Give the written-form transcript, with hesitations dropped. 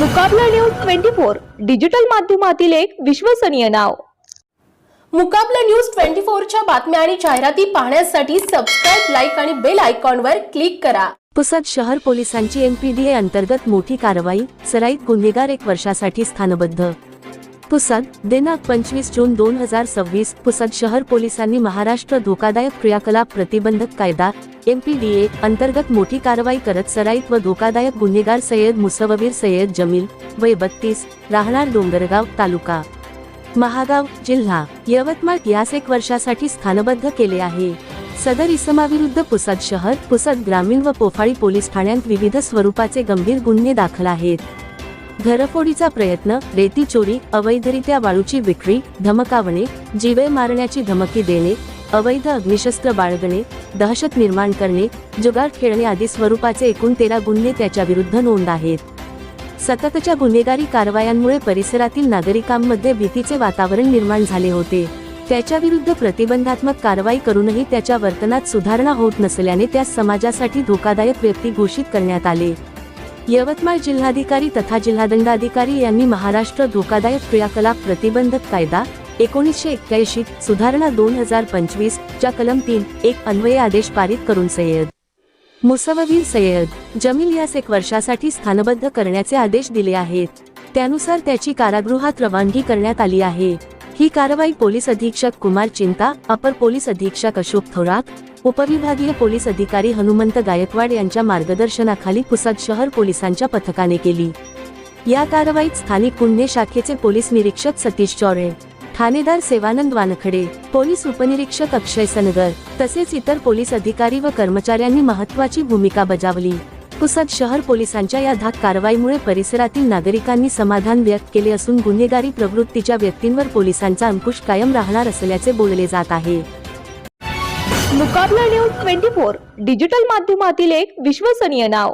मुकाबला news 24 digital माध्यमातील एक विश्वसनीय नाव। मुकाबला न्यूज 24 च्या बातम्या आणि जाहिराती पाहण्यासाठी सबस्क्राइब, लाईक आणि बेल आयकॉनवर क्लिक करा। पुसद शहर पोलिसांची एमपीडीए अंतर्गत मोठी कारवाई, सराईत गुन्हेगार 1 वर्षासाठी स्थानबद्ध। पुसद दिनांक 25 जून 2026 पुसद शहर पोलिसांनी महाराष्ट्र धोकादायक क्रियाकलाप प्रतिबंधक कायदा एमपीडीए अंतर्गत मोठी कारवाई करत सराईत व धोकादायक गुन्हेगार सय्यद मुसव्विर सय्यद जमील वय 32 राहणार डोंगरगाव तालुका महागाव जिल्हा यवतमाळ यास 1 वर्षासाठी स्थानबद्ध केले आहे। सदर इसमाविरुद्ध पुसद शहर, पुसद ग्रामीण व पोफाळी पोलीस ठाण्यात विविध स्वरूपाचे गंभीर गुन्हे दाखल आहेत। घरफोडीचा प्रयत्न, रेती चोरी, अवैधरित्या वाळूची विक्री, धमकावणे, जीवे मारण्याची धमकी देणे, अवैध अग्निशस्त्र बाळगणे, दहशत निर्माण करणे, जुगार खेळणे आदी स्वरूपाचे एकूण 13 गुन्हे त्याच्या विरुद्ध नोंद आहेत। सततच्या गुन्हेगारी कारवायांमुळे परिसरातील नागरिकांमध्ये भीतीचे वातावरण निर्माण झाले होते। त्याच्या विरुद्ध प्रतिबंधात्मक कारवाई करूनही त्याच्या वर्तनात सुधारणा होत नसल्याने त्यास समाजासाठी धोकादायक व्यक्ती घोषित करण्यात आले। यवतमाळ जिल्हाधिकारी तथा जिल्हादंडाधिकारी यांनी महाराष्ट्र धोकादायक क्रियाकलाप प्रतिबंधक कायदा 1981 सुधारणा 2025 च्या कलम 3(1) अन्वये आदेश पारित करून सय्यद मुसव्विर सय्यद जमील यास 1 वर्षासाठी स्थानबद्ध करण्याचे आदेश दिले आहेत। त्यानुसार त्याची कारागृहात रवानगी करण्यात आली आहे। ही कारवाई पोलीस अधीक्षक कुमार चिंता, अपर पोलीस अधीक्षक अशोक थोरात, उपविभागीय पोलीस अधिकारी हनुमंत गायकवाड यांच्या मार्गदर्शनाखाली पुसद शहर पोलिसांच्या पथकाने केली। या कारवाईत स्थानिक गुन्हे शाखेचे पोलीस निरीक्षक सतीश चौरे, ठाणेदार सेवानंद वानखडे, पोलीस उपनिरीक्षक अक्षय सनगर तसेच इतर पोलीस अधिकारी व कर्मचाऱ्यांनी महत्त्वाची भूमिका बजावली। पुसद शहर पोलिसांच्या या धाक कारवाईमुळे परिसरातील नागरिकांनी समाधान व्यक्त केले असून गुन्हेगारी प्रवृत्तीच्या व्यक्तींवर पोलिसांचा अंकुश कायम राहणार असल्याचे बोलले जात आहे। मुकाबला न्यूज 24 डिजिटल माध्यमातील एक विश्वसनीय नाव।